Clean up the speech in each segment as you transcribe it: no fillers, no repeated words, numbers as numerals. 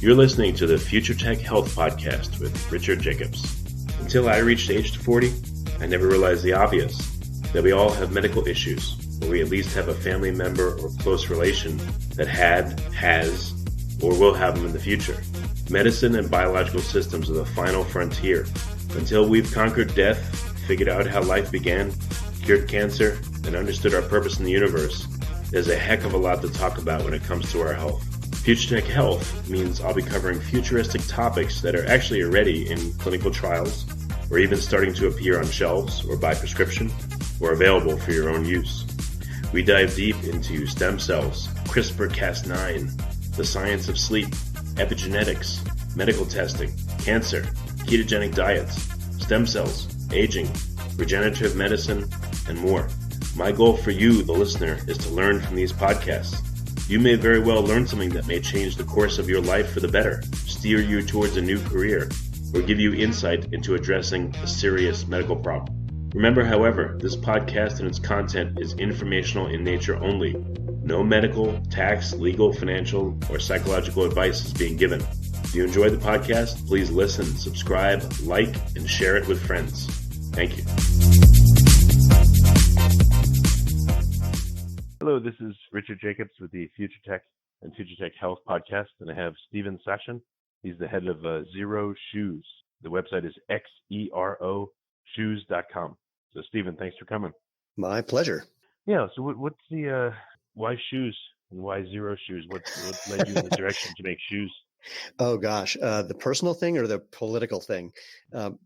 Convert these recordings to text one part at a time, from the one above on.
You're listening to the Future Tech Health Podcast with Richard Jacobs. Until I reached age 40, I never realized the obvious, that we all have medical issues, or we at least have a family member or close relation that has, or will have them in the future. Medicine and biological systems are the final frontier. Until we've conquered death, figured out how life began, cured cancer, and understood our purpose in the universe, there's a heck of a lot to talk about when it comes to our health. Future Tech Health means I'll be covering futuristic topics that are actually already in clinical trials, or even starting to appear on shelves or by prescription, or available for your own use. We dive deep into stem cells, CRISPR-Cas9, the science of sleep, epigenetics, medical testing, cancer, ketogenic diets, stem cells, aging, regenerative medicine, and more. My goal for you, the listener, is to learn from these podcasts. You may very well learn something that may change the course of your life for the better, steer you towards a new career, or give you insight into addressing a serious medical problem. Remember, however, this podcast and its content is informational in nature only. No medical, tax, legal, financial, or psychological advice is being given. If you enjoy the podcast, please listen, subscribe, like, and share it with friends. Thank you. Hello, this is Richard Jacobs with the Future Tech and Future Tech Health Podcast, and I have Sashen. He's the head of Xero Shoes. The website is Xero Shoes.com. So, Stephen, thanks for coming. My pleasure. Yeah. So, what's the why shoes and why Xero Shoes? What led you in this direction to make shoes? Oh gosh, the personal thing or the political thing?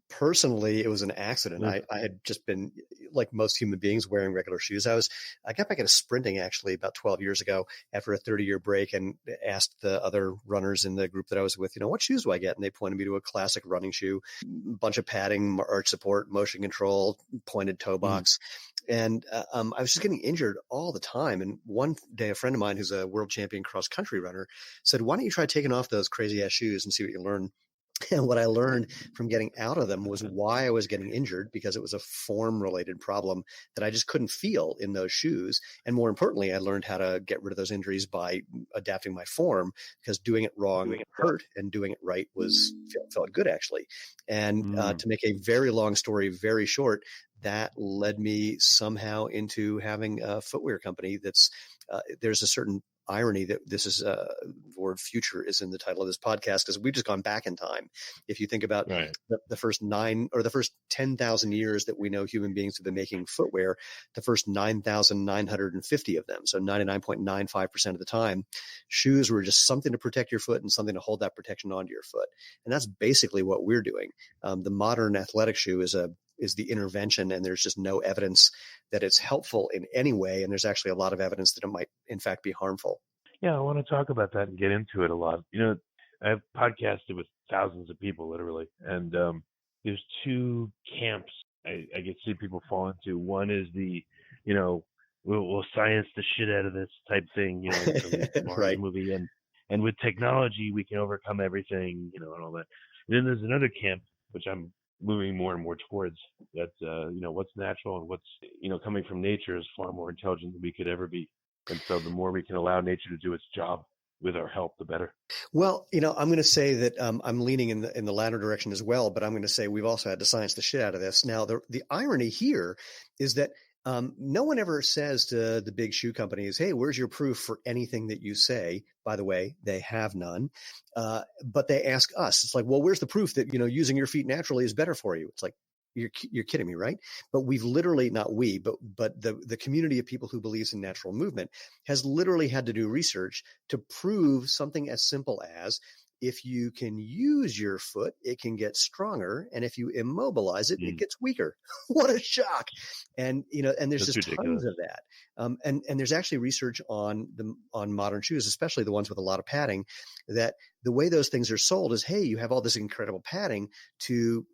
Personally, it was an accident. I had just been, like most human beings, wearing regular shoes. I got back into sprinting actually about 12 years ago after a 30-year break, and asked the other runners in the group that I was with, what shoes do I get? And they pointed me to a classic running shoe, bunch of padding, arch support, motion control, pointed toe box. And I was just getting injured all the time. And one day, a friend of mine who's a world champion cross-country runner said, why don't you try taking off those crazy-ass shoes and see what you learn? And what I learned from getting out of them was why I was getting injured, because it was a form-related problem that I just couldn't feel in those shoes. And more importantly, I learned how to get rid of those injuries by adapting my form, because doing it wrong hurt and doing it right felt good, actually. And to make a very long story very short, that led me somehow into having a footwear company that's there's a certain irony that this is the word future is in the title of this podcast, because we've just gone back in time. If you think about the first 10,000 years that we know human beings have been making footwear, the first 9,950 of them, so 99.95% of the time, shoes were just something to protect your foot and something to hold that protection onto your foot. And that's basically what we're doing. The modern athletic shoe is the intervention, and there's just no evidence that it's helpful in any way. And there's actually a lot of evidence that it might, in fact, be harmful. Yeah, I want to talk about that and get into it a lot. I've podcasted with thousands of people, literally, and there's two camps I get to see people fall into. One is the, we'll science the shit out of this type thing, right. movie, and with technology we can overcome everything, and all that. And then there's another camp which I'm moving more and more towards, that what's natural and what's coming from nature is far more intelligent than we could ever be. And so the more we can allow nature to do its job with our help, the better. Well, I'm going to say that I'm leaning in the latter direction as well, but I'm going to say we've also had to science the shit out of this. Now, the irony here is that no one ever says to the big shoe companies, hey, where's your proof for anything that you say? By the way, they have none. But they ask us. It's like, well, where's the proof that, using your feet naturally is better for you? It's like, you're kidding me, right? But we've literally, not we, but the community of people who believes in natural movement has literally had to do research to prove something as simple as, if you can use your foot, it can get stronger. And if you immobilize it, it gets weaker. What a shock. And, and there's just tons of that. And there's actually research on modern shoes, especially the ones with a lot of padding, that the way those things are sold is, hey, you have all this incredible padding to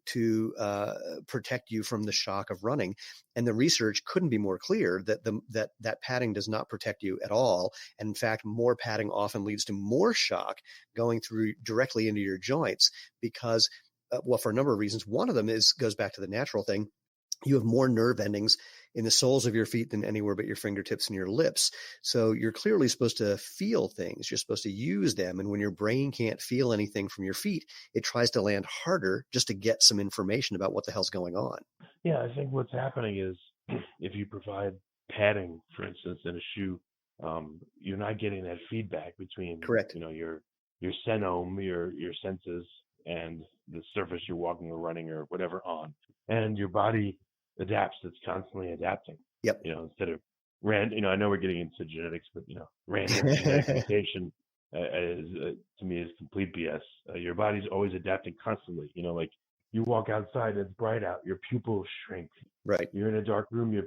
protect you from the shock of running. And the research couldn't be more clear that padding does not protect you at all. And in fact, more padding often leads to more shock going through directly into your joints, because, for a number of reasons. One of them goes back to the natural thing. You have more nerve endings in the soles of your feet than anywhere but your fingertips and your lips. So you're clearly supposed to feel things. You're supposed to use them. And when your brain can't feel anything from your feet, it tries to land harder just to get some information about what the hell's going on. Yeah, I think what's happening is if you provide padding, for instance, in a shoe, you're not getting that feedback between, Correct. your senome, your senses, and the surface you're walking or running or whatever on. And your body adapts. It's constantly adapting. Yep. Instead of I know we're getting into genetics, but random genetic mutation to me is complete BS. Your body's always adapting constantly. Like you walk outside, it's bright out, your pupils shrink. Right. You're in a dark room,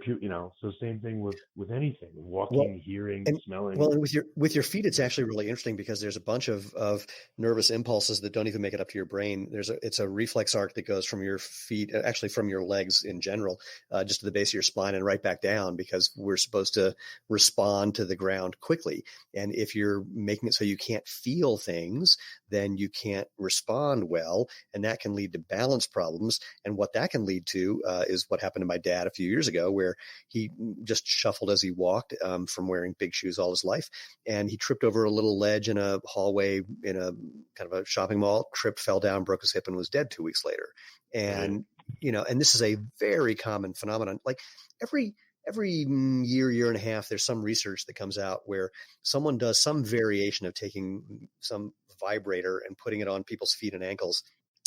so same thing with anything, walking, hearing, smelling. Well, and with your feet, it's actually really interesting because there's a bunch of nervous impulses that don't even make it up to your brain. It's a reflex arc that goes from your feet, actually from your legs in general, just to the base of your spine and right back down, because we're supposed to respond to the ground quickly. And if you're making it so you can't feel things, then you can't respond well, and that can lead to balance problems. And what that can lead to is what happened to my dad a few years ago, where he just shuffled as he walked from wearing big shoes all his life. And he tripped over a little ledge in a hallway in a kind of a shopping mall, tripped, fell down, broke his hip, and was dead 2 weeks later. And, and this is a very common phenomenon. Like every year and a half, there's some research that comes out where someone does some variation of taking some vibrator and putting it on people's feet and ankles,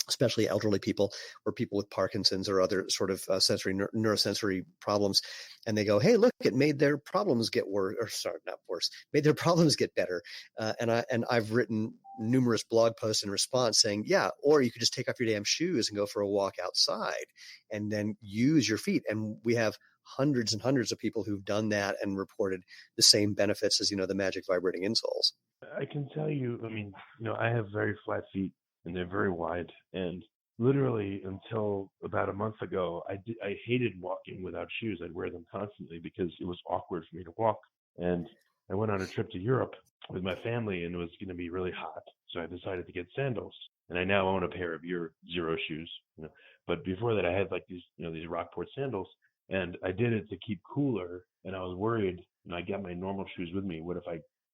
especially elderly people or people with Parkinson's or other sort of neurosensory problems. And they go, hey, look, it made their problems get worse, or sorry, not worse, made their problems get better. And I've written numerous blog posts in response saying, yeah, or you could just take off your damn shoes and go for a walk outside and then use your feet. And we have hundreds and hundreds of people who've done that and reported the same benefits as, the magic vibrating insoles. I can tell you, I have very flat feet and they're very wide. And literally until about a month ago, I hated walking without shoes. I'd wear them constantly because it was awkward for me to walk. And I went on a trip to Europe with my family and it was going to be really hot. So I decided to get sandals. And I now own a pair of your Xero shoes. But before that, I had like these, these Rockport sandals. And I did it to keep cooler. And I was worried, I got my normal shoes with me. What if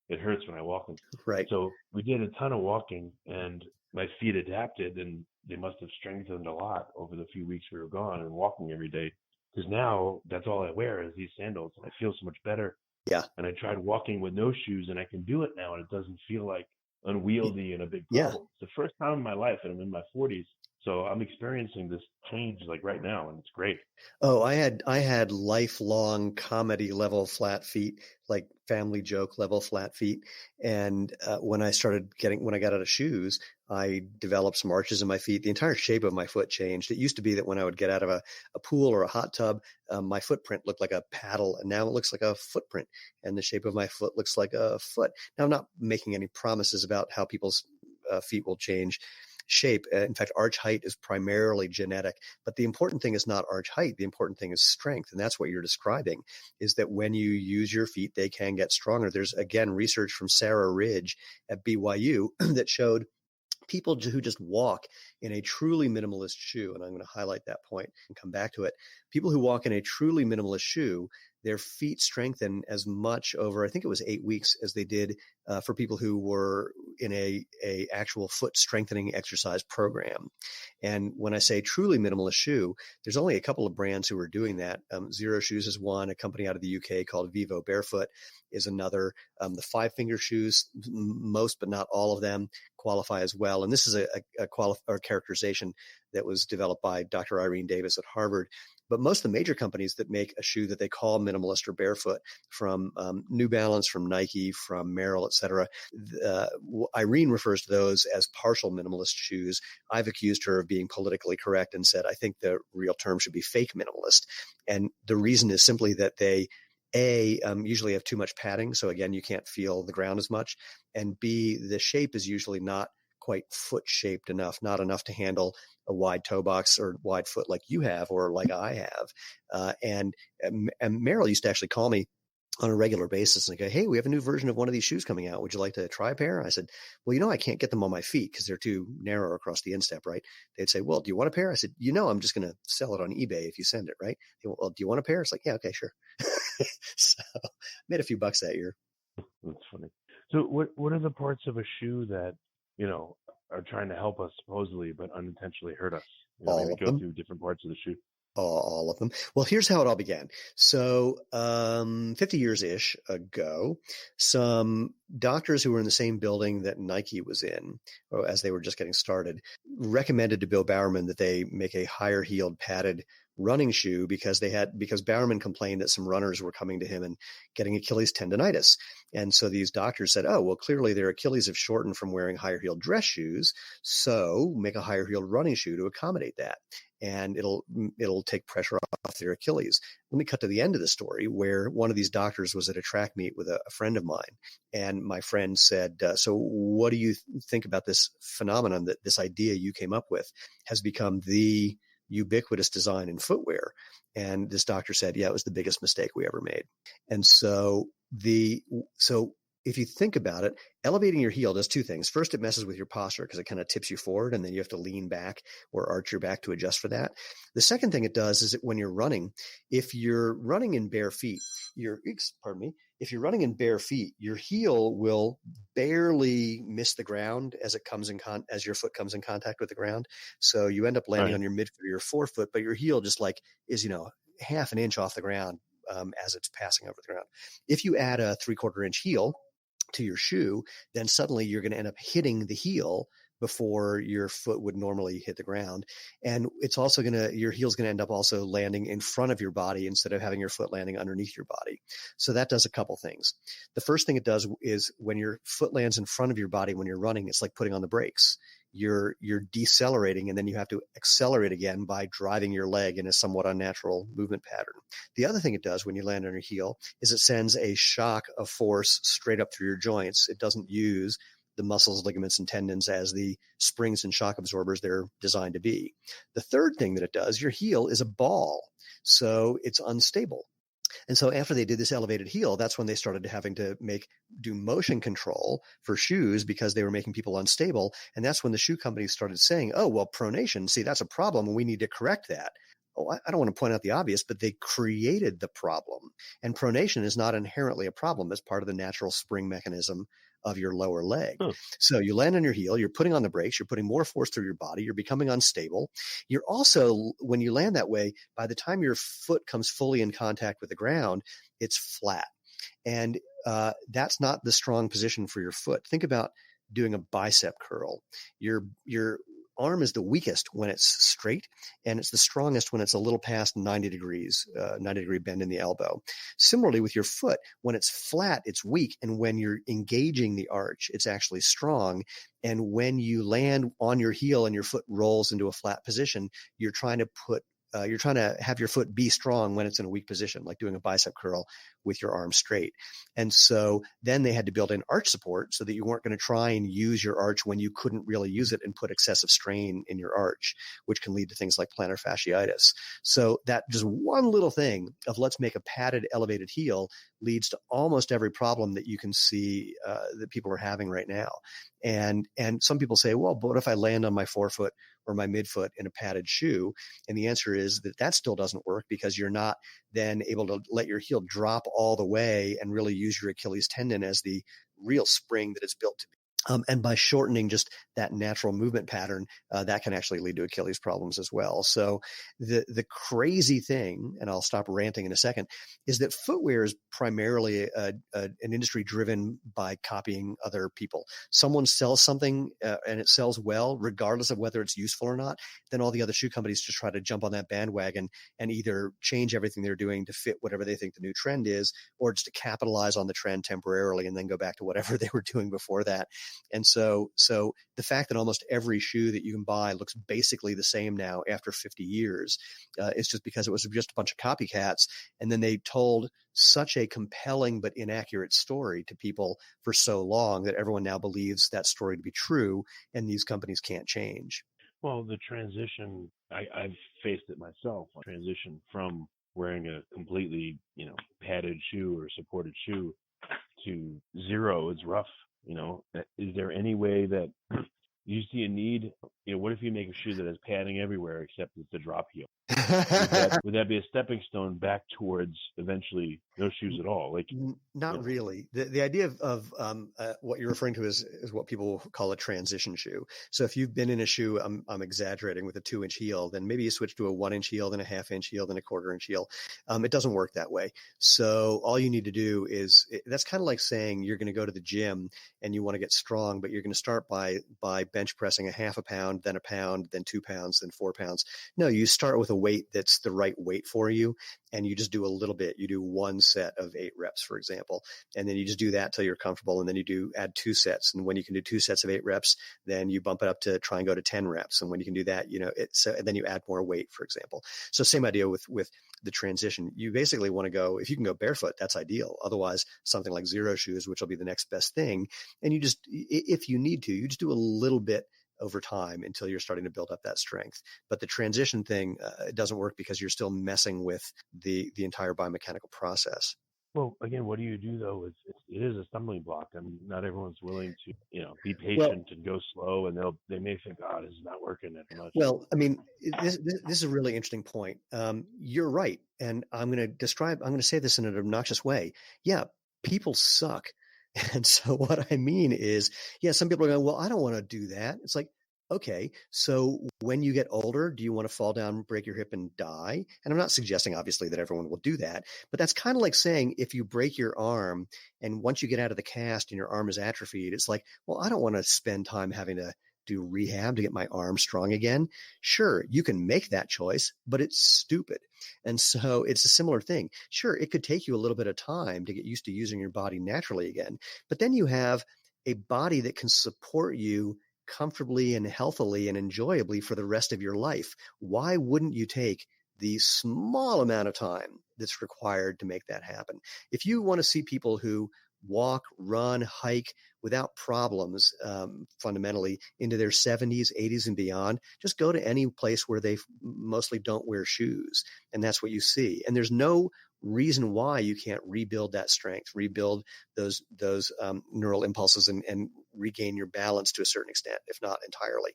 it hurts when I walk them? Right. So we did a ton of walking and my feet adapted and they must have strengthened a lot over the few weeks we were gone and walking every day. Because now that's all I wear is these sandals and I feel so much better. Yeah. And I tried walking with no shoes and I can do it now and it doesn't feel like unwieldy and a big problem. Yeah. It's the first time in my life and I'm in my 40s. So I'm experiencing this change like right now and it's great. Oh, I had lifelong comedy level flat feet, like family joke level flat feet. And when I got out of shoes, I developed some arches in my feet. The entire shape of my foot changed. It used to be that when I would get out of a pool or a hot tub, my footprint looked like a paddle, and now it looks like a footprint. And the shape of my foot looks like a foot. Now, I'm not making any promises about how people's feet will change shape. In fact, arch height is primarily genetic, but the important thing is not arch height. The important thing is strength. And that's what you're describing, is that when you use your feet, they can get stronger. There's, again, research from Sarah Ridge at BYU that showed people who just walk in a truly minimalist shoe, and I'm going to highlight that point and come back to it. People who walk in a truly minimalist shoe, their feet strengthen as much over, I think it was 8 weeks, as they did for people who were in a actual foot strengthening exercise program. And when I say truly minimalist shoe, there's only a couple of brands who are doing that. Xero Shoes is one. A company out of the UK called Vivo Barefoot is another. The 5-finger shoes, most but not all of them, qualify as well. And this is a characterization that was developed by Dr. Irene Davis at Harvard. But most of the major companies that make a shoe that they call minimalist or barefoot, from New Balance, from Nike, from Merrell, et cetera, Irene refers to those as partial minimalist shoes. I've accused her of being politically correct and said, I think the real term should be fake minimalist. And the reason is simply that they usually have too much padding. So again, you can't feel the ground as much. And B, the shape is usually not quite foot shaped enough, not enough to handle a wide toe box or wide foot like you have or like I have. And Merrill used to actually call me on a regular basis and go, hey, we have a new version of one of these shoes coming out. Would you like to try a pair? I said, well, I can't get them on my feet because they're too narrow across the instep, right? They'd say, well, do you want a pair? I said, I'm just going to sell it on eBay if you send it, right? They went, well, do you want a pair? It's like, yeah, okay, sure. So made a few bucks that year. That's funny. So what are the parts of a shoe that, are trying to help us supposedly, but unintentionally hurt us? All maybe of go them. through different parts of the shoe. All of them. Well, here's how it all began. So 50 years-ish ago, some doctors who were in the same building that Nike was in, or as they were just getting started, recommended to Bill Bowerman that they make a higher-heeled padded running shoe because Bowerman complained that some runners were coming to him and getting Achilles tendonitis. And so these doctors said, oh, well, clearly their Achilles have shortened from wearing higher-heeled dress shoes, so make a higher-heeled running shoe to accommodate that. And it'll take pressure off their Achilles. Let me cut to the end of the story where one of these doctors was at a track meet with a friend of mine. And my friend said, so what do you think about this phenomenon that this idea you came up with has become the ubiquitous design in footwear? And this doctor said, yeah, it was the biggest mistake we ever made. And so if you think about it, elevating your heel does two things. First, it messes with your posture because it kind of tips you forward and then you have to lean back or arch your back to adjust for that. The second thing it does is that when you're running, if you're running in bare feet, your heel will barely miss the ground as your foot comes in contact with the ground. So you end up landing on your midfoot or your forefoot, but your heel just is half an inch off the ground as it's passing over the ground. If you add a 3/4 inch heel to your shoe, then suddenly you're going to end up hitting the heel before your foot would normally hit the ground. And it's also your heel's going to end up also landing in front of your body instead of having your foot landing underneath your body. So that does a couple things. The first thing it does is when your foot lands in front of your body when you're running, it's like putting on the brakes. You're decelerating and then you have to accelerate again by driving your leg in a somewhat unnatural movement pattern. The other thing it does when you land on your heel is it sends a shock of force straight up through your joints. It doesn't use the muscles, ligaments, and tendons as the springs and shock absorbers they're designed to be. The third thing that it does, your heel is a ball, so it's unstable. And so after they did this elevated heel, that's when they started having to do motion control for shoes because they were making people unstable. And that's when the shoe companies started saying, oh, well, pronation, see, that's a problem and we need to correct that. Oh, I don't want to point out the obvious, but they created the problem. And pronation is not inherently a problem as part of the natural spring mechanism of your lower leg. So you land on your heel, you're putting on the brakes, you're putting more force through your body, you're becoming unstable. You're also, when you land that way, by the time your foot comes fully in contact with the ground, it's flat. And that's not the strong position for your foot. Think about doing a bicep curl. Your arm is the weakest when it's straight, and it's the strongest when it's a little past 90 degrees, 90-degree bend in the elbow. Similarly, with your foot, when it's flat, it's weak, and when you're engaging the arch, it's actually strong. And when you land on your heel and your foot rolls into a flat position, you're trying to have your foot be strong when it's in a weak position, like doing a bicep curl with your arm straight. And so then they had to build in arch support so that you weren't going to try and use your arch when you couldn't really use it and put excessive strain in your arch, which can lead to things like plantar fasciitis. So that just one little thing of let's make a padded elevated heel leads to almost every problem that you can see that people are having right now. And some people say, well, but what if I land on my forefoot or my midfoot in a padded shoe? And the answer is that still doesn't work because you're not then able to let your heel drop all the way and really use your Achilles tendon as the real spring that it's built to be. And by shortening just that natural movement pattern, that can actually lead to Achilles problems as well. So the crazy thing, and I'll stop ranting in a second, is that footwear is primarily an industry driven by copying other people. Someone sells something and it sells well, regardless of whether it's useful or not, then all the other shoe companies just try to jump on that bandwagon and either change everything they're doing to fit whatever they think the new trend is, or just to capitalize on the trend temporarily and then go back to whatever they were doing before that. And so the fact that almost every shoe that you can buy looks basically the same now after 50 years is just because it was just a bunch of copycats. And then they told such a compelling but inaccurate story to people for so long that everyone now believes that story to be true, and these companies can't change. Well, the transition, I've faced it myself, transition from wearing a completely, padded shoe or supported shoe to zero is rough. Is there any way that you see a need? What if you make a shoe that has padding everywhere except it's a drop heel? Would that be a stepping stone back towards eventually no shoes at all? Not really. The idea of what you're referring to is what people call a transition shoe. So if you've been in a shoe, I'm exaggerating, with a 2-inch heel, then maybe you switch to a 1-inch heel, then a 1/2-inch heel, then a 1/4-inch heel. It doesn't work that way. So all you need to do is, that's kind of like saying you're going to go to the gym and you want to get strong, but you're going to start by bench pressing a 1/2 pound, then a pound, then 2 pounds, then 4 pounds. No, you start with a weight that's the right weight for you, and you just do a little bit. You do 1 set of 8 reps, for example, and then you just do that till you're comfortable, and then you add 2 sets. And when you can do 2 sets of 8 reps, then you bump it up to try and go to 10 reps. And when you can do that, and then you add more weight, for example. So same idea with the transition. You basically want to go, if you can go barefoot, that's ideal. Otherwise, something like Xero Shoes, which will be the next best thing. And you just, if you need to, you just do a little bit over time until you're starting to build up that strength. But the transition thing, it doesn't work because you're still messing with the entire biomechanical process. Well, again, what do you do though? It is a stumbling block. I mean, not everyone's willing to, be patient and go slow, and they may think, oh, this is not working that much. Well, I mean, this is a really interesting point. You're right. And I'm going to say this in an obnoxious way. Yeah, people suck. And so what I mean is, some people are going, well, I don't want to do that. It's like, okay, so when you get older, do you want to fall down, break your hip, and die? And I'm not suggesting, obviously, that everyone will do that, but that's kind of like saying if you break your arm and once you get out of the cast and your arm is atrophied, it's like, well, I don't want to spend time having to do rehab to get my arm strong again. Sure, you can make that choice, but it's stupid. And so it's a similar thing. Sure, it could take you a little bit of time to get used to using your body naturally again, but then you have a body that can support you comfortably and healthily and enjoyably for the rest of your life. Why wouldn't you take the small amount of time that's required to make that happen? If you want to see people who walk, run, hike without problems, fundamentally into their 70s, 80s, and beyond, just go to any place where they mostly don't wear shoes. And that's what you see. And there's no reason why you can't rebuild that strength, rebuild those neural impulses and regain your balance to a certain extent, if not entirely.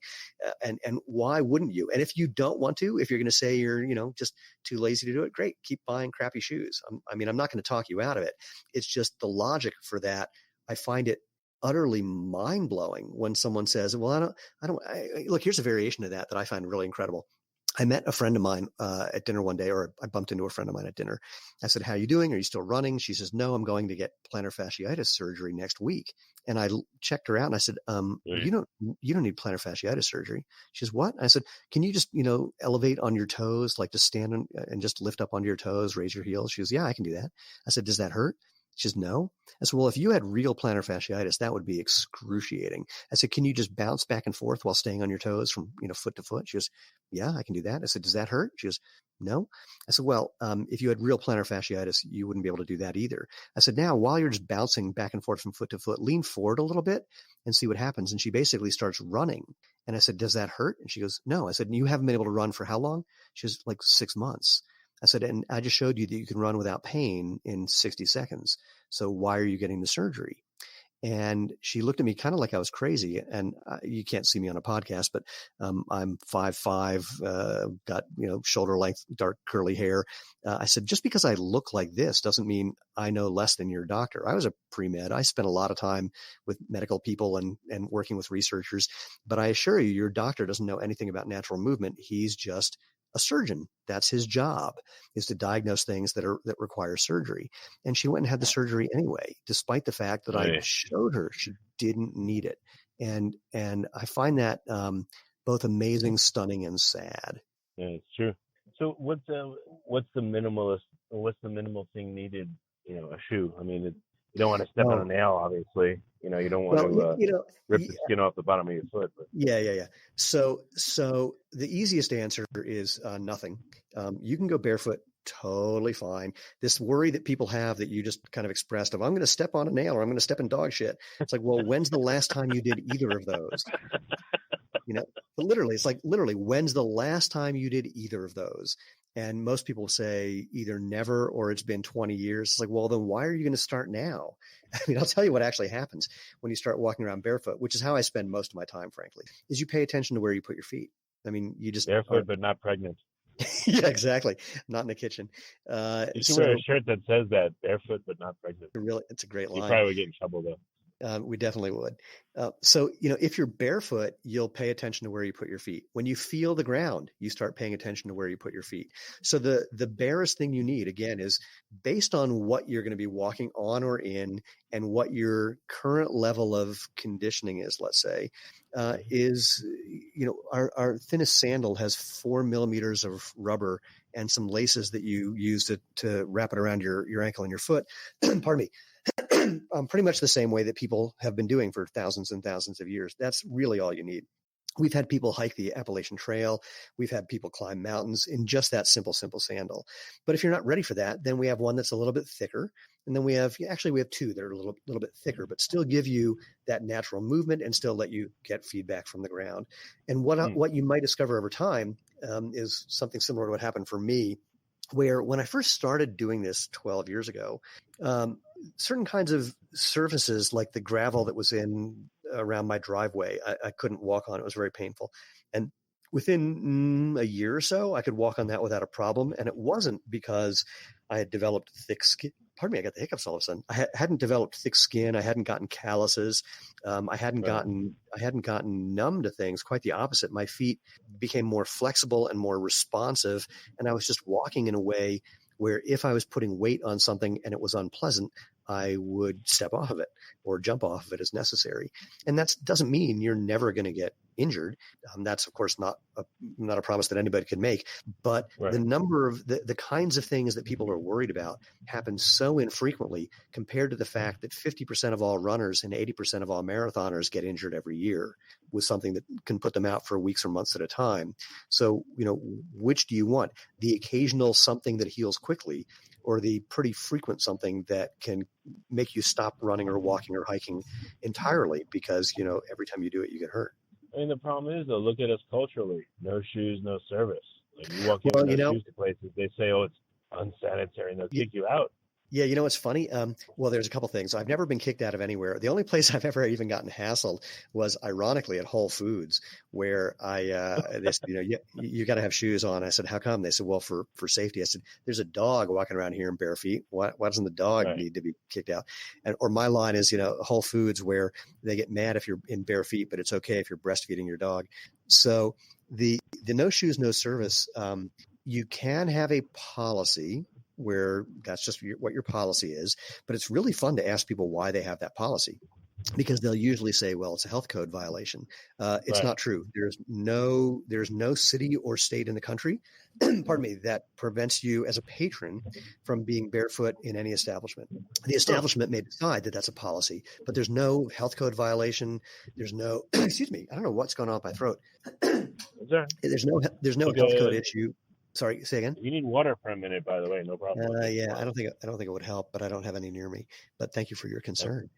And why wouldn't you? And if you don't want to, if you're going to say you're, just too lazy to do it, great, keep buying crappy shoes. I'm not going to talk you out of it. It's just the logic for that. I find it utterly mind blowing when someone says, well, look, here's a variation of that I find really incredible. I met a friend of mine at dinner one day, or I bumped into a friend of mine at dinner. I said, how are you doing? Are you still running? She says, no, I'm going to get plantar fasciitis surgery next week. And I checked her out and I said, you don't need plantar fasciitis surgery. She says, what? I said, can you just, elevate on your toes, like just stand and just lift up onto your toes, raise your heels? She goes, yeah, I can do that. I said, does that hurt? She says, no. I said, well, if you had real plantar fasciitis, that would be excruciating. I said, can you just bounce back and forth while staying on your toes from, foot to foot? She goes, yeah, I can do that. I said, does that hurt? She goes, no. I said, well, if you had real plantar fasciitis, you wouldn't be able to do that either. I said, now, while you're just bouncing back and forth from foot to foot, lean forward a little bit and see what happens. And she basically starts running. And I said, does that hurt? And she goes, no. I said, you haven't been able to run for how long? She goes, like 6 months. I said, and I just showed you that you can run without pain in 60 seconds. So why are you getting the surgery? And she looked at me kind of like I was crazy. And you can't see me on a podcast, but I'm 5'5", got, shoulder length, dark curly hair. I said, just because I look like this doesn't mean I know less than your doctor. I was a pre-med. I spent a lot of time with medical people and working with researchers, but I assure you, your doctor doesn't know anything about natural movement. He's just a surgeon. That's his job, is to diagnose things that require surgery. And she went and had the surgery anyway, despite the fact that I showed her she didn't need it. And I find that both amazing, stunning, and sad. Yeah, it's true. So what's the minimal thing needed? A shoe. I mean, you don't want to step on a nail, obviously. You don't want to rip the skin off the bottom of your foot. But. Yeah. So the easiest answer is nothing. You can go barefoot totally fine. This worry that people have that you just kind of expressed of, I'm going to step on a nail or I'm going to step in dog shit. It's like, well, when's the last time you did either of those? But literally, it's like, when's the last time you did either of those? And most people say either never or it's been 20 years. It's like, well, then why are you going to start now? I mean, I'll tell you what actually happens when you start walking around barefoot, which is how I spend most of my time, frankly, is you pay attention to where you put your feet. I mean, you just barefoot, but not pregnant. Yeah, exactly. Not in the kitchen. You should wear a shirt that says that, barefoot, but not pregnant. Really, it's a great line. You probably would get in trouble though. We definitely would. So, if you're barefoot, you'll pay attention to where you put your feet. When you feel the ground, you start paying attention to where you put your feet. So the barest thing you need, again, is based on what you're going to be walking on or in and what your current level of conditioning is, let's say, is, our thinnest sandal has 4 millimeters of rubber and some laces that you use to wrap it around your ankle and your foot. Pardon me. Pretty much the same way that people have been doing for thousands and thousands of years. That's really all you need. We've had people hike the Appalachian Trail. We've had people climb mountains in just that simple sandal. But if you're not ready for that, then we have one that's a little bit thicker. And then we have two that are a little bit thicker, but still give you that natural movement and still let you get feedback from the ground. And what you might discover over time is something similar to what happened for me, where when I first started doing this 12 years ago, certain kinds of surfaces like the gravel that was in around my driveway, I couldn't walk on. It was very painful. And within a year or so, I could walk on that without a problem. And it wasn't because I had developed thick skin. Pardon me, I got the hiccups all of a sudden. I hadn't developed thick skin. I hadn't gotten calluses. I hadn't gotten numb to things. Quite the opposite. My feet became more flexible and more responsive. And I was just walking in a way where if I was putting weight on something and it was unpleasant, I would step off of it or jump off of it as necessary. And that doesn't mean you're never going to get injured. That's of course not a promise that anybody can make, but the number of the kinds of things that people are worried about happen so infrequently compared to the fact that 50% of all runners and 80% of all marathoners get injured every year with something that can put them out for weeks or months at a time. So, which do you want? The occasional something that heals quickly, or the pretty frequent something that can make you stop running or walking or hiking entirely because, every time you do it, you get hurt. I mean, the problem is, though, look at us culturally. No shoes, no service. Like you walk in with no shoes to places, they say, oh, it's unsanitary, and they'll kick you out. Yeah, it's funny. Well, there's a couple things. I've never been kicked out of anywhere. The only place I've ever even gotten hassled was, ironically, at Whole Foods, where they said, you got to have shoes on. I said, how come? They said, well, for safety. I said, there's a dog walking around here in bare feet. Why doesn't the dog need to be kicked out? Or my line is, Whole Foods, where they get mad if you're in bare feet, but it's okay if you're breastfeeding your dog. So the no shoes, no service, you can have a policy where that's just what your policy is. But it's really fun to ask people why they have that policy, because they'll usually say, well, it's a health code violation. It's not true. There's no city or state in the country, pardon me, that prevents you as a patron from being barefoot in any establishment. The establishment may decide that that's a policy, but there's no health code violation. There's no, excuse me, I don't know what's going on with my throat. There's no health code issue. Sorry, say again. You need water for a minute, by the way. No problem. Yeah, I don't think it would help, but I don't have any near me. But thank you for your concern.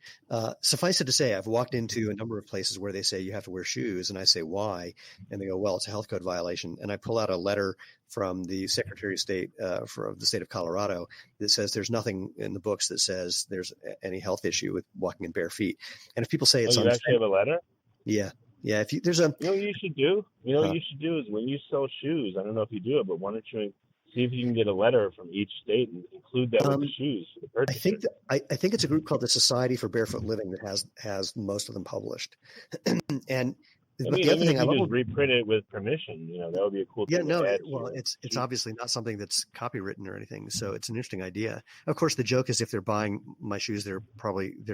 Suffice it to say, I've walked into a number of places where they say you have to wear shoes, and I say why, and they go, well, it's a health code violation. And I pull out a letter from the Secretary of State for the state of Colorado that says there's nothing in the books that says there's any health issue with walking in bare feet. And if people say it's you actually have a letter? Yeah. Yeah, if there's a, what you should do? What you should do is when you sell shoes, I don't know if you do it, but why don't you see if you can get a letter from each state and include that with the shoes for the purchaser? I think it's a group called the Society for Barefoot Living that has most of them published. And the other thing I love, just reprint it with permission. That would be a cool thing. It's obviously not something that's copywritten or anything, so it's an interesting idea. Of course, the joke is if they're buying my shoes, they're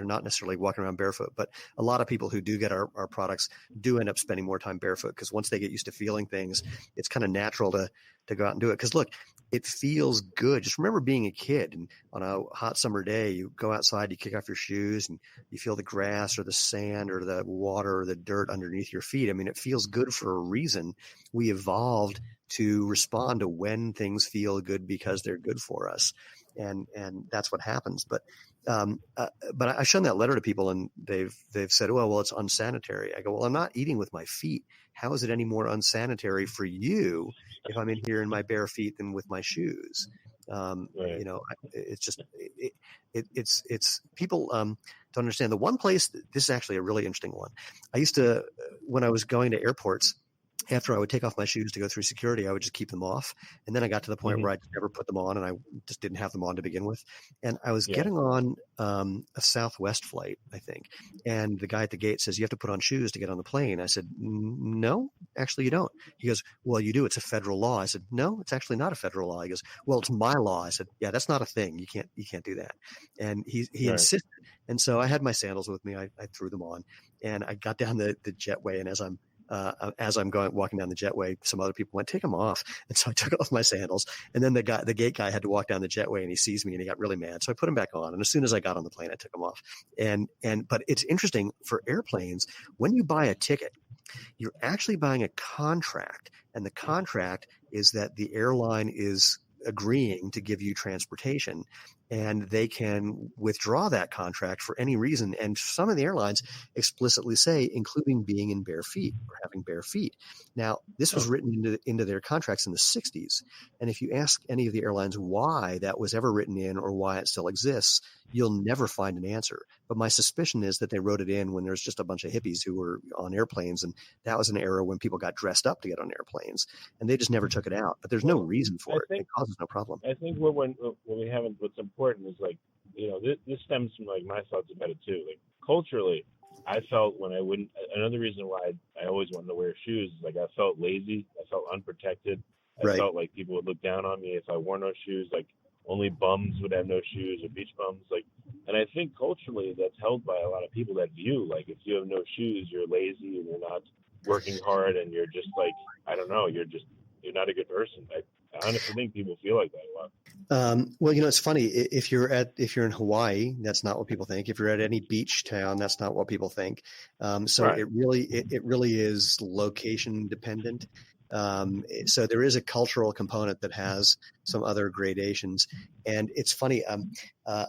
not necessarily walking around barefoot. But a lot of people who do get our products do end up spending more time barefoot, because once they get used to feeling things, it's kind of natural to go out and do it. Because look, it feels good. Just remember being a kid, and on a hot summer day, you go outside, you kick off your shoes, and you feel the grass or the sand or the water or the dirt underneath your feet. I mean, it feels good for a reason. We evolved to respond to when things feel good because they're good for us. And that's what happens. But But I've shown that letter to people and they've said, well, it's unsanitary. I go, well, I'm not eating with my feet. How is it any more unsanitary for you if I'm in here in my bare feet than with my shoes? Right. It's just, it's people don't understand. The one place, this is actually a really interesting one. I used to, when I was going to airports, after I would take off my shoes to go through security, I would just keep them off. And then I got to the point where I just never put them on and I just didn't have them on to begin with. And I was getting on a Southwest flight, I think. And the guy at the gate says, you have to put on shoes to get on the plane. I said, no, actually you don't. He goes, well, you do. It's a federal law. I said, no, it's actually not a federal law. He goes, well, it's my law. I said, yeah, that's not a thing. You can't do that. And he insisted. And so I had my sandals with me. I threw them on and I got down the jetway. And as I'm walking down the jetway, some other people went, take them off. And so I took off my sandals. And then the gate guy had to walk down the jetway and he sees me and he got really mad. So I put them back on. And as soon as I got on the plane, I took them off. But it's interesting for airplanes, when you buy a ticket, you're actually buying a contract. And the contract is that the airline is agreeing to give you transportation. And they can withdraw that contract for any reason. And some of the airlines explicitly say, including being in bare feet or having bare feet. Now, this was written into their contracts in the 60s. And if you ask any of the airlines why that was ever written in or why it still exists, you'll never find an answer. But my suspicion is that they wrote it in when there's just a bunch of hippies who were on airplanes. And that was an era when people got dressed up to get on airplanes. And they just never took it out. But there's no reason for it. It causes no problem. I think when we haven't, what's important is like, this stems from like my thoughts about it too. Like culturally, I felt when I wouldn't, another reason why I always wanted to wear shoes is like I felt lazy. I felt unprotected. I felt like people would look down on me if I wore no shoes. Like only bums would have no shoes or beach bums. Like, and I think culturally that's held by a lot of people, that view. Like if you have no shoes, you're lazy and you're not working hard and you're just like, I don't know, you're not a good person. I honestly think people feel like that a lot. Well, it's funny. If you're in Hawaii, that's not what people think. If you're at any beach town, that's not what people think. It really is location dependent. So there is a cultural component that has some other gradations. And it's funny,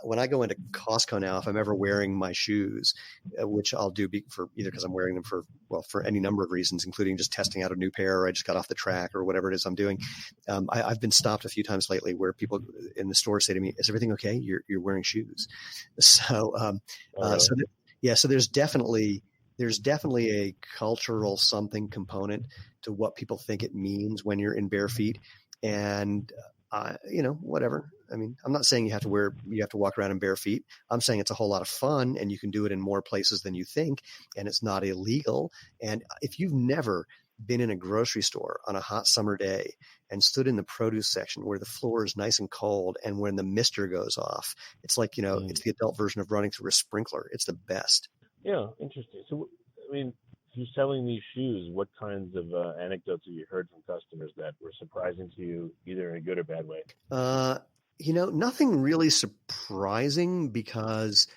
when I go into Costco now, if I'm ever wearing my shoes, which I'll do for either because I'm wearing them for any number of reasons, including just testing out a new pair, or I just got off the track or whatever it is I'm doing. I've been stopped a few times lately where people in the store say to me, is everything okay? You're wearing shoes. So, so there's definitely a cultural something component to what people think it means when you're in bare feet. And, whatever. I mean, I'm not saying you have to walk around in bare feet. I'm saying it's a whole lot of fun and you can do it in more places than you think. And it's not illegal. And if you've never been in a grocery store on a hot summer day and stood in the produce section where the floor is nice and cold and when the mister goes off, it's like, it's the adult version of running through a sprinkler. It's the best. Yeah, interesting. So, I mean, if you're selling these shoes, what kinds of anecdotes have you heard from customers that were surprising to you, either in a good or bad way? Nothing really surprising because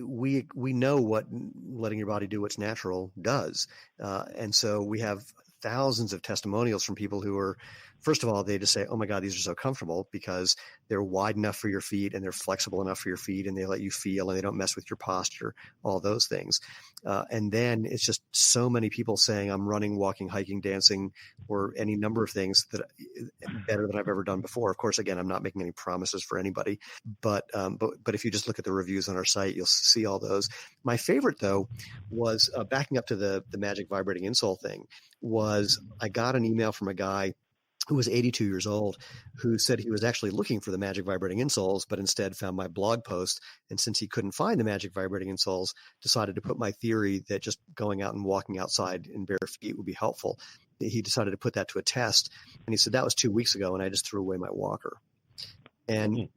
we know what letting your body do what's natural does. And so we have thousands of testimonials from people who are, first of all, they just say, oh my God, these are so comfortable because they're wide enough for your feet and they're flexible enough for your feet and they let you feel and they don't mess with your posture, all those things. And then it's just so many people saying I'm running, walking, hiking, dancing, or any number of things that better than I've ever done before. Of course, again, I'm not making any promises for anybody, but if you just look at the reviews on our site, you'll see all those. My favorite though was backing up to the magic vibrating insole thing was I got an email from a guy who was 82 years old, who said he was actually looking for the magic vibrating insoles, but instead found my blog post. And since he couldn't find the magic vibrating insoles, decided to put my theory that just going out and walking outside in bare feet would be helpful. He decided to put that to a test. And he said, that was 2 weeks ago. And I just threw away my walker. And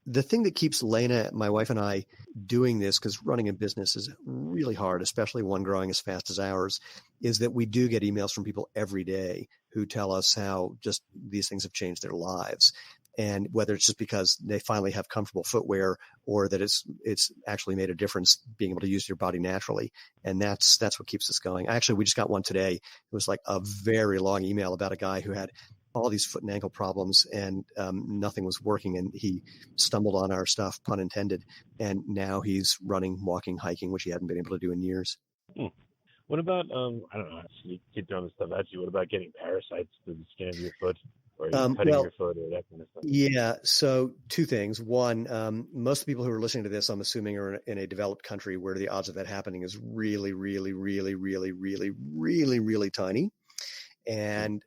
the thing that keeps Lena, my wife, and I doing this, because running a business is really hard, especially one growing as fast as ours, is that we do get emails from people every day who tell us how just these things have changed their lives. And whether it's just because they finally have comfortable footwear or that it's actually made a difference being able to use your body naturally. And that's what keeps us going. Actually, we just got one today. It was like a very long email about a guy who had all these foot and ankle problems, and nothing was working. And he stumbled on our stuff, pun intended. And now he's running, walking, hiking, which he hadn't been able to do in years. What about, I don't know, you keep throwing this stuff at you. What about getting parasites to the skin of your foot, or cutting your foot, or that kind of stuff? Yeah. So two things. One, most people who are listening to this, I'm assuming, are in a developed country where the odds of that happening is really, really, really, really, really, really, really tiny. And,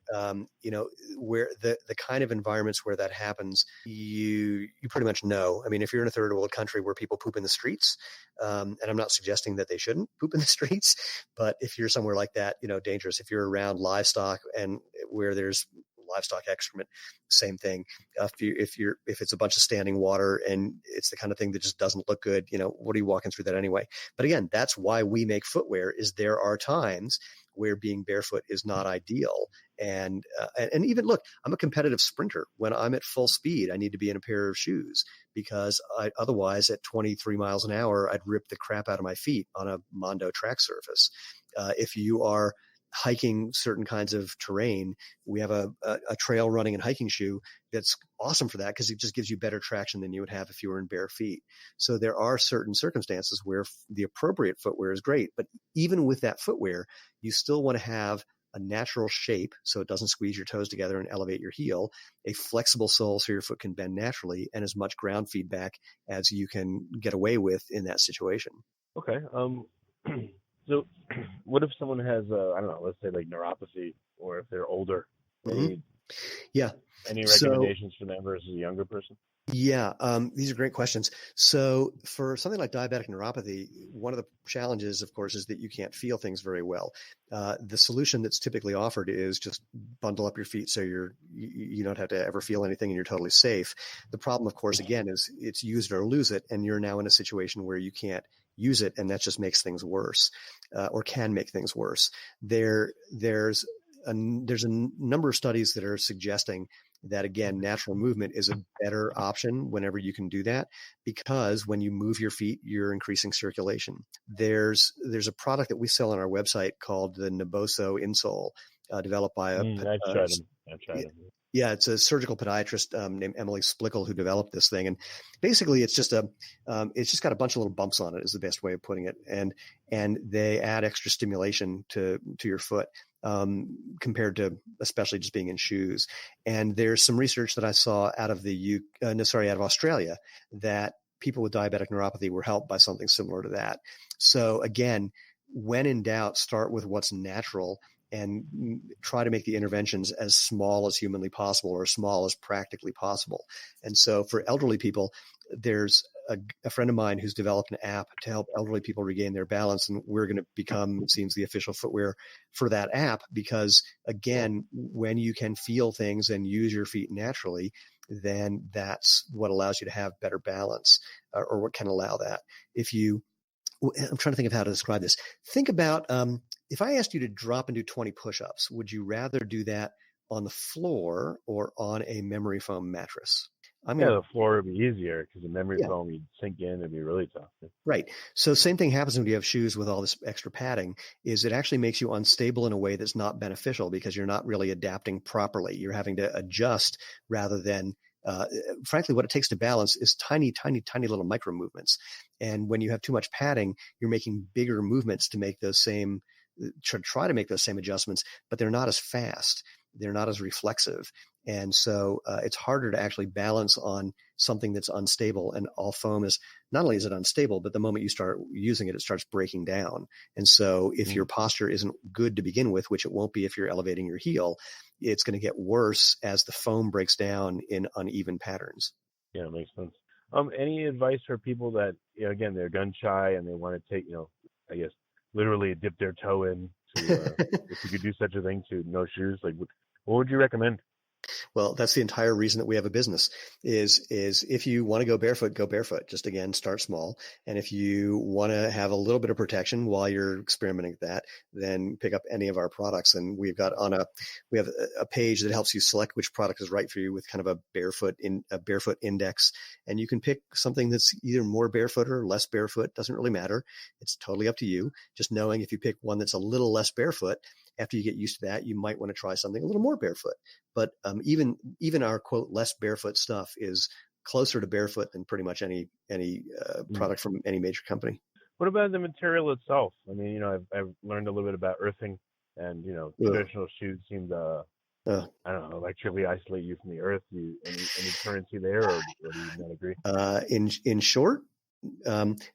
where the kind of environments where that happens, you pretty much know. I mean, if you're in a third world country where people poop in the streets, and I'm not suggesting that they shouldn't poop in the streets, but if you're somewhere like that, dangerous. If you're around livestock and where there's livestock excrement, same thing. If it's a bunch of standing water and it's the kind of thing that just doesn't look good, what are you walking through that anyway? But again, that's why we make footwear. Is there are times where being barefoot is not ideal. And even look, I'm a competitive sprinter. When I'm at full speed, I need to be in a pair of shoes because otherwise at 23 miles an hour, I'd rip the crap out of my feet on a Mondo track surface. If you are hiking certain kinds of terrain, we have a trail running and hiking shoe that's awesome for that because it just gives you better traction than you would have if you were in bare feet. So there are certain circumstances where the appropriate footwear is great, but even with that footwear, you still want to have a natural shape so it doesn't squeeze your toes together and elevate your heel, a flexible sole so your foot can bend naturally, and as much ground feedback as you can get away with in that situation. Okay. So what if someone has, I don't know, let's say like neuropathy, or if they're older? Mm-hmm. Any recommendations for them versus a younger person? Yeah, these are great questions. So for something like diabetic neuropathy, one of the challenges, of course, is that you can't feel things very well. The solution that's typically offered is just bundle up your feet so you don't have to ever feel anything and you're totally safe. The problem, of course, again, is it's use it or lose it, and you're now in a situation where you can't use it, and that just makes things worse, or can make things worse. There's a number of studies that are suggesting that, again, natural movement is a better option whenever you can do that, because when you move your feet, you're increasing circulation. There's a product that we sell on our website called the Naboso insole, developed by I've tried them. Yeah, it's a surgical podiatrist named Emily Splickle who developed this thing, and basically it's just got a bunch of little bumps on it, is the best way of putting it, and they add extra stimulation to your foot compared to especially just being in shoes. And there's some research that I saw out of out of Australia that people with diabetic neuropathy were helped by something similar to that. So again, when in doubt, start with what's natural and try to make the interventions as small as humanly possible or as small as practically possible. And so for elderly people, there's a friend of mine who's developed an app to help elderly people regain their balance. And we're going to become, it seems, the official footwear for that app because, again, when you can feel things and use your feet naturally, then that's what allows you to have better balance, or what can allow that. I'm trying to think of how to describe this. Think about if I asked you to drop and do 20 push-ups, would you rather do that on the floor or on a memory foam mattress? The floor would be easier because the memory foam, you'd sink in, it'd be really tough. Right. So same thing happens when you have shoes with all this extra padding, is it actually makes you unstable in a way that's not beneficial because you're not really adapting properly. You're having to adjust rather than frankly, what it takes to balance is tiny, tiny, tiny little micro movements. And when you have too much padding, you're making bigger movements to make try to make those same adjustments, but they're not as fast. They're not as reflexive. And so it's harder to actually balance on something that's unstable. And all foam is, not only is it unstable, but the moment you start using it, it starts breaking down. And so if your posture isn't good to begin with, which it won't be if you're elevating your heel, it's going to get worse as the foam breaks down in uneven patterns. Yeah, it makes sense. Any advice for people that, again, they're gun shy and they want to take, I guess, literally dip their toe in to, if you could do such a thing, to no shoes? Like, what would you recommend? Well, that's the entire reason that we have a business is if you want to go barefoot. Just again, start small. And if you want to have a little bit of protection while you're experimenting with that, then pick up any of our products. And we have a page that helps you select which product is right for you with kind of a barefoot index. And you can pick something that's either more barefoot or less barefoot. Doesn't really matter. It's totally up to you. Just knowing if you pick one that's a little less barefoot After you get used to that, you might want to try something a little more barefoot. But even our quote less barefoot stuff is closer to barefoot than pretty much any product from any major company. What about the material itself? I mean, I've learned a little bit about earthing, and traditional shoes seem to, I don't know, electrically isolate you from the earth. Any currency there, or do you not agree? In short,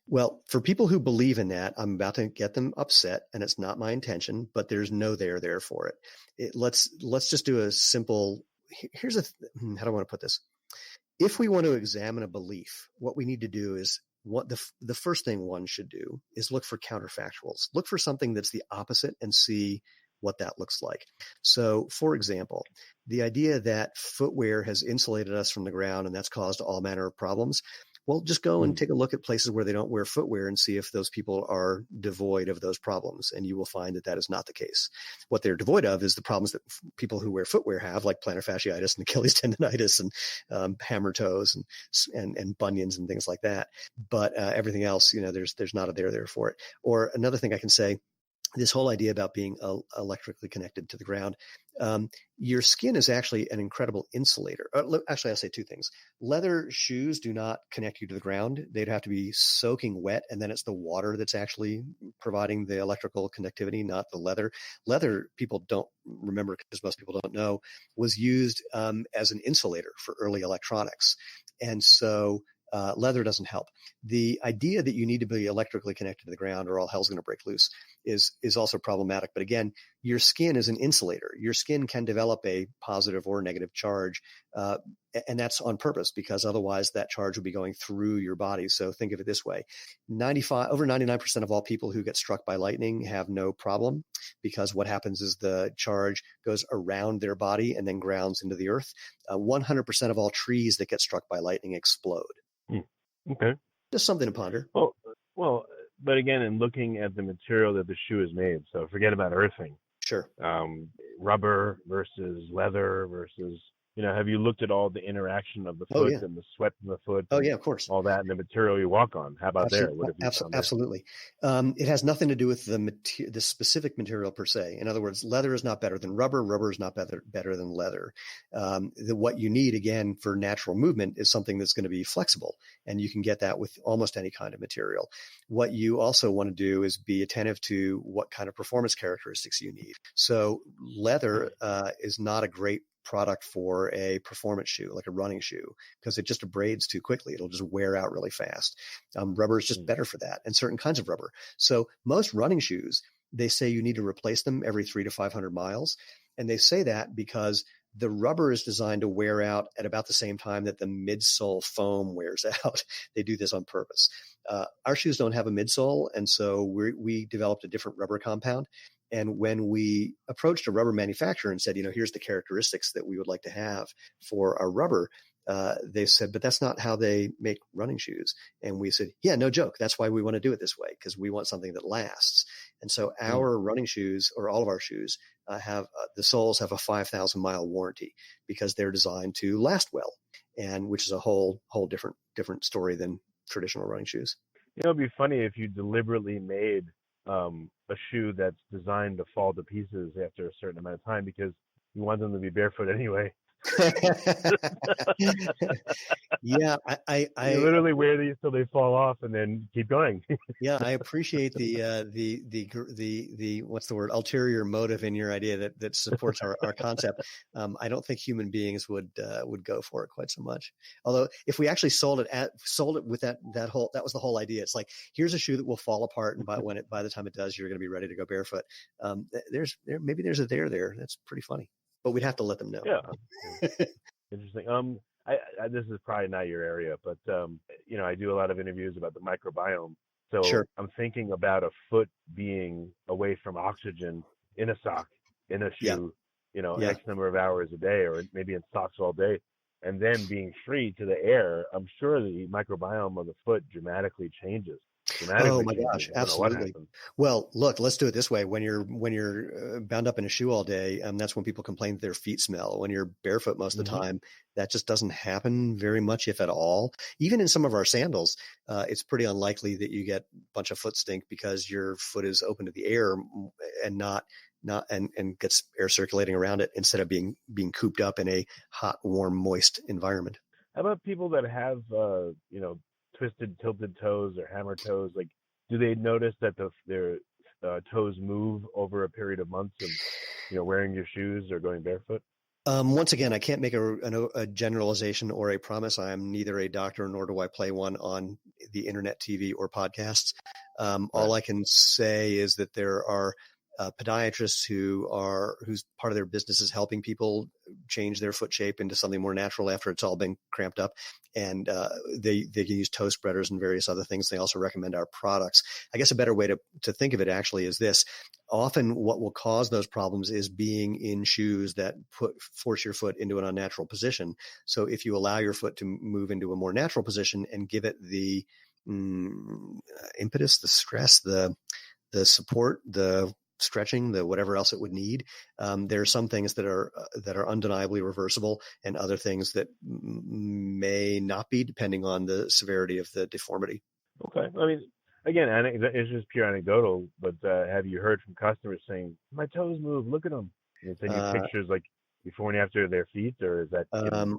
well, for people who believe in that, I'm about to get them upset, and it's not my intention, but there's no there for it. Let's just do a simple. How do I want to put this? If we want to examine a belief, what we need to do is what the first thing one should do is look for counterfactuals. Look for something that's the opposite and see what that looks like. So, for example, the idea that footwear has insulated us from the ground and that's caused all manner of problems. Well, just go and take a look at places where they don't wear footwear and see if those people are devoid of those problems. And you will find that is not the case. What they're devoid of is the problems that people who wear footwear have, like plantar fasciitis and Achilles tendonitis and hammer toes and bunions and things like that. But everything else, there's not a there for it. Or another thing I can say, this whole idea about being electrically connected to the ground. Your skin is actually an incredible insulator. Actually, I'll say two things. Leather shoes do not connect you to the ground. They'd have to be soaking wet, and then it's the water that's actually providing the electrical conductivity, not the leather. Leather, people don't remember because most people don't know, was used as an insulator for early electronics. And so leather doesn't help. The idea that you need to be electrically connected to the ground or all hell's going to break loose is also problematic. But again, your skin is an insulator. Your skin can develop a positive or negative charge, and that's on purpose because otherwise that charge would be going through your body. So think of it this way. Over 99% of all people who get struck by lightning have no problem because what happens is the charge goes around their body and then grounds into the earth. 100% of all trees that get struck by lightning explode. Okay. Just something to ponder. Well, but again, in looking at the material that the shoe is made, so forget about earthing. Sure. Rubber versus leather versus, have you looked at all the interaction of the foot and the sweat from the foot? Oh, yeah, of course. All that and the material you walk on. How about there? What have you found there? Absolutely. It has nothing to do with the specific material per se. In other words, leather is not better than rubber. Rubber is not better than leather. What you need, again, for natural movement is something that's going to be flexible, and you can get that with almost any kind of material. What you also want to do is be attentive to what kind of performance characteristics you need. So leather is not a great product for a performance shoe, like a running shoe, because it just abrades too quickly. It'll just wear out really fast. Rubber is just better for that, and certain kinds of rubber. So most running shoes, they say you need to replace them every 300 to 500 miles. And they say that because the rubber is designed to wear out at about the same time that the midsole foam wears out. They do this on purpose. Our shoes don't have a midsole, and so we developed a different rubber compound. And when we approached a rubber manufacturer and said, here's the characteristics that we would like to have for our rubber, they said, but that's not how they make running shoes. And we said, yeah, no joke. That's why we want to do it this way, because we want something that lasts. And so our running shoes, or all of our shoes, have the soles have a 5,000 mile warranty because they're designed to last well, and which is a whole different story than traditional running shoes. It'd be funny if you deliberately made a shoe that's designed to fall to pieces after a certain amount of time because you want them to be barefoot anyway. Yeah, I you literally wear these till they fall off and then keep going. Yeah, I appreciate the what's the word, ulterior motive in your idea that supports our concept. I don't think human beings would go for it quite so much. Although if we actually sold it with that was the whole idea. It's like, here's a shoe that will fall apart, and by the time it does, you're going to be ready to go barefoot. Maybe there's a there. That's pretty funny. But we'd have to let them know. Yeah. Interesting. This is probably not your area, but I do a lot of interviews about the microbiome. So sure. I'm thinking about a foot being away from oxygen in a sock, in a shoe, X number of hours a day, or maybe in socks all day, and then being free to the air. I'm sure the microbiome of the foot dramatically changes. Oh my gosh, absolutely. Well, look, let's do it this way. When you're bound up in a shoe all day, that's when people complain that their feet smell. When you're barefoot most of the time, that just doesn't happen very much, if at all. Even in some of our sandals, it's pretty unlikely that you get a bunch of foot stink because your foot is open to the air and not and gets air circulating around it instead of being cooped up in a hot, warm, moist environment. How about people that have, twisted, tilted toes or hammer toes? Like, do they notice that their toes move over a period of months of, wearing your shoes or going barefoot? Once again, I can't make a generalization or a promise. I am neither a doctor nor do I play one on the internet, TV, or podcasts. All I can say is that there are podiatrists whose part of their business is helping people change their foot shape into something more natural after it's all been cramped up. And they can use toe spreaders and various other things. They also recommend our products. I guess a better way to think of it actually is this. Often what will cause those problems is being in shoes that force your foot into an unnatural position. So if you allow your foot to move into a more natural position and give it the impetus, the stress, the support, the stretching, the whatever else it would need, there are some things that are undeniably reversible, and other things that may not be, depending on the severity of the deformity. Okay. I mean, again, it's just pure anecdotal, but have you heard from customers saying, my toes move, look at them? And send you pictures like before and after their feet, or is that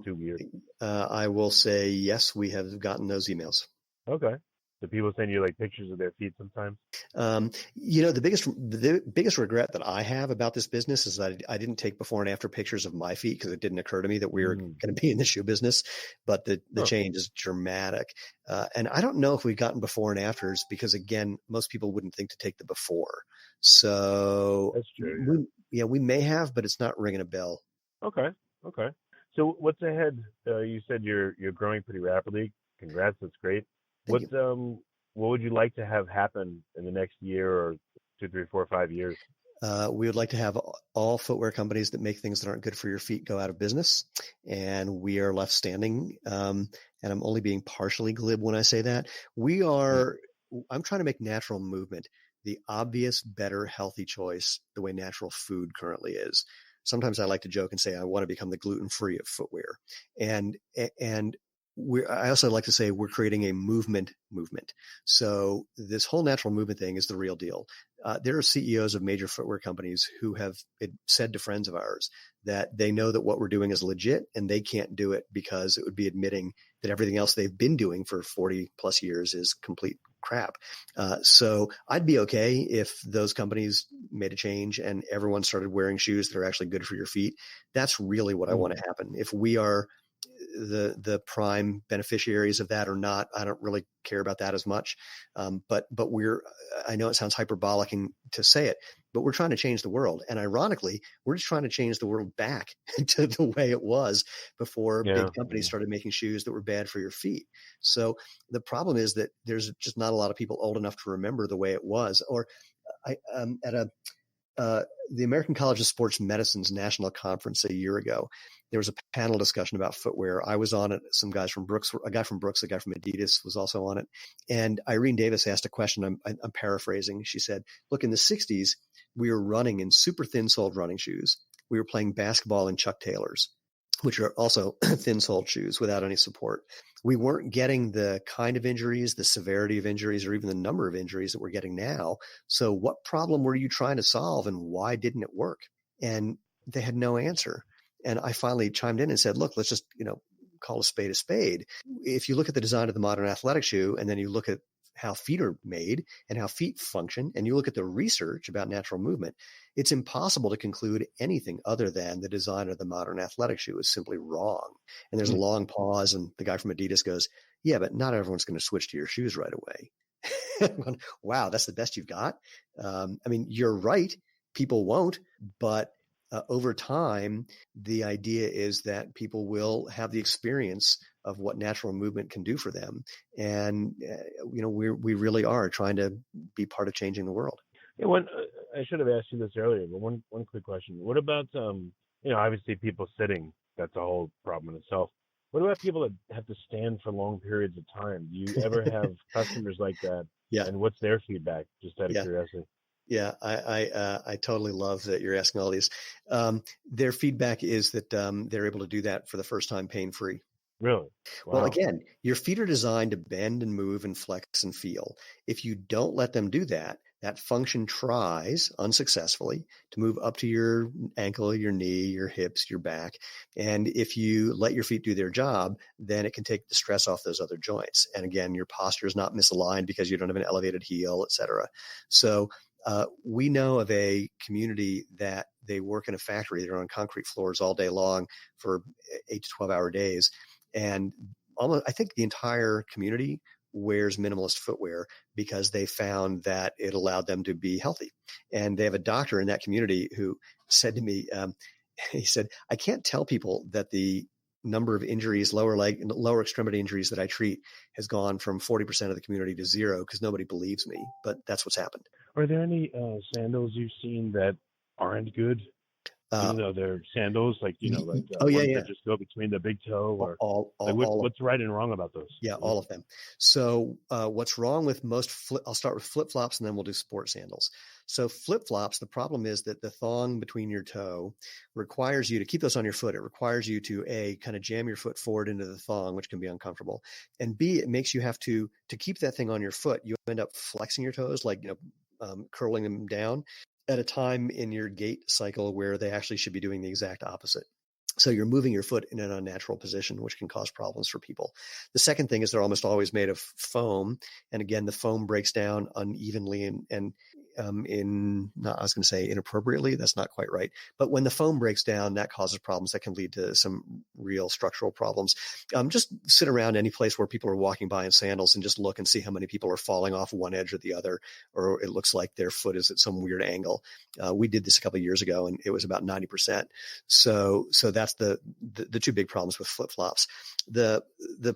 too weird? I will say yes, we have gotten those emails. Okay. Do people send you like pictures of their feet sometimes? The biggest regret that I have about this business is that I didn't take before and after pictures of my feet, because it didn't occur to me that we were going to be in the shoe business. But the change is dramatic. And I don't know if we've gotten before and afters, because again, most people wouldn't think to take the before. So that's true. We may have, but it's not ringing a bell. Okay. So what's ahead? You said you're growing pretty rapidly. Congrats. That's great. What would you like to have happen in the next year or 2, 3, 4, 5 years? We would like to have all footwear companies that make things that aren't good for your feet go out of business, and we are left standing. And I'm only being partially glib when I say that. I'm trying to make natural movement the obvious, better, healthy choice, the way natural food currently is. Sometimes I like to joke and say I want to become the gluten-free of footwear, and I also like to say we're creating a movement. So this whole natural movement thing is the real deal. There are CEOs of major footwear companies who have said to friends of ours that they know that what we're doing is legit, and they can't do it because it would be admitting that everything else they've been doing for 40 plus years is complete crap. So I'd be okay if those companies made a change and everyone started wearing shoes that are actually good for your feet. That's really what I want to happen. If we are the prime beneficiaries of that or not, I don't really care about that as much. But I know it sounds hyperbolic to say it, but we're trying to change the world. And ironically, we're just trying to change the world back to the way it was before big companies started making shoes that were bad for your feet. So the problem is that there's just not a lot of people old enough to remember the way it was. Or the American College of Sports Medicine's national conference a year ago, there was a panel discussion about footwear. I was on it. Some guys from Brooks, a guy from Adidas was also on it. And Irene Davis asked a question. I'm paraphrasing. She said, look, in the 60s, we were running in super thin soled running shoes. We were playing basketball in Chuck Taylors, which are also thin soled shoes without any support. We weren't getting the kind of injuries, the severity of injuries, or even the number of injuries that we're getting now. So what problem were you trying to solve, and why didn't it work? And they had no answer. And I finally chimed in and said, look, let's just, call a spade a spade. If you look at the design of the modern athletic shoe, and then you look at how feet are made and how feet function, and you look at the research about natural movement, it's impossible to conclude anything other than the design of the modern athletic shoe is simply wrong. And there's a long pause, and the guy from Adidas goes, yeah, but not everyone's going to switch to your shoes right away. Wow, that's the best you've got? You're right. People won't, but over time, the idea is that people will have the experience of what natural movement can do for them. And, we really are trying to be part of changing the world. Yeah, I should have asked you this earlier, but one quick question. What about, obviously people sitting, that's a whole problem in itself. What about people that have to stand for long periods of time? Do you ever have customers like that? Yeah. And what's their feedback, just out of curiosity? Yeah, I totally love that you're asking all these. Their feedback is that they're able to do that for the first time pain-free. Really? Well, Wow. again, your feet are designed to bend and move and flex and feel. If you don't let them do that, that function tries unsuccessfully to move up to your ankle, your knee, your hips, your back. And if you let your feet do their job, then it can take the stress off those other joints. And again, your posture is not misaligned because you don't have an elevated heel, et cetera. So we know of a community that they work in a factory. They're on concrete floors all day long for 8 to 12-hour days. And almost, I think the entire community wears minimalist footwear because they found that it allowed them to be healthy. And they have a doctor in that community who said to me, he said, I can't tell people that the number of injuries, lower extremity injuries that I treat has gone from 40% of the community to 0 because nobody believes me. But that's what's happened. Are there any sandals you've seen that aren't good? Even though they're sandals, like ones Yeah. that just go between the big toe, or All what's right and wrong about those? Yeah, all of them. So what's wrong with most I'll start with flip-flops and then we'll do sport sandals. So flip-flops, the problem is that the thong between your toe requires you to keep those on your foot. It requires you to A, kind of jam your foot forward into the thong, which can be uncomfortable. And B, it makes you have to keep that thing on your foot. You end up flexing your toes, like, curling them down at a time in your gait cycle where they actually should be doing the exact opposite. So you're moving your foot in an unnatural position, which can cause problems for people. The second thing is they're almost always made of foam. And again, the foam breaks down unevenly and I was going to say inappropriately. That's not quite right. But when the foam breaks down, that causes problems that can lead to some real structural problems. Just sit around any place where people are walking by in sandals and just look and see how many people are falling off one edge or the other, or it looks like their foot is at some weird angle. We did this a couple of years ago and it was about 90%. So that's the two big problems with flip-flops. The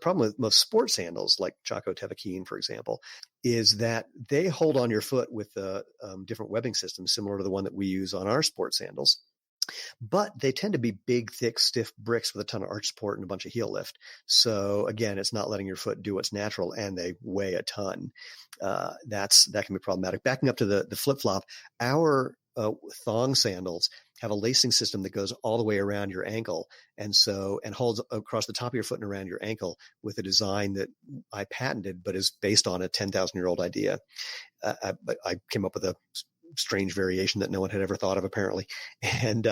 problem with most sports sandals, like Chaco Tevaquin, for example, is that they hold on your foot with a different webbing system similar to the one that we use on our sports sandals. But they tend to be big, thick, stiff bricks with a ton of arch support and a bunch of heel lift. So again, it's not letting your foot do what's natural, and they weigh a ton. That can be problematic. Backing up to the flip-flop, our thong sandals have a lacing system that goes all the way around your ankle and holds across the top of your foot and around your ankle with a design that I patented, but is based on a 10,000-year-old idea. I came up with a strange variation that no one had ever thought of, apparently. And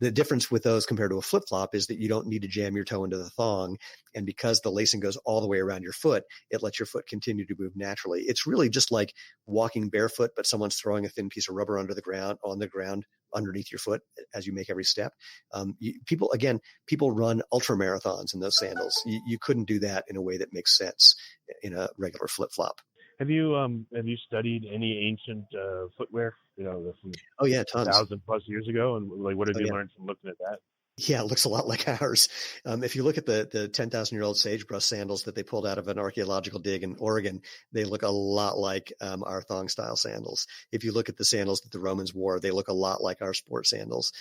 the difference with those compared to a flip-flop is that you don't need to jam your toe into the thong. And because the lacing goes all the way around your foot, it lets your foot continue to move naturally. It's really just like walking barefoot, but someone's throwing a thin piece of rubber on the ground underneath your foot as you make every step. People run ultra marathons in those sandals. You couldn't do that in a way that makes sense in a regular flip-flop. Have you studied any ancient footwear? From Tons. 1,000+ years ago, and what have you learned from looking at that? Yeah, it looks a lot like ours. If you look at the 10,000-year-old sagebrush sandals that they pulled out of an archaeological dig in Oregon, they look a lot like our thong-style sandals. If you look at the sandals that the Romans wore, they look a lot like our sport sandals.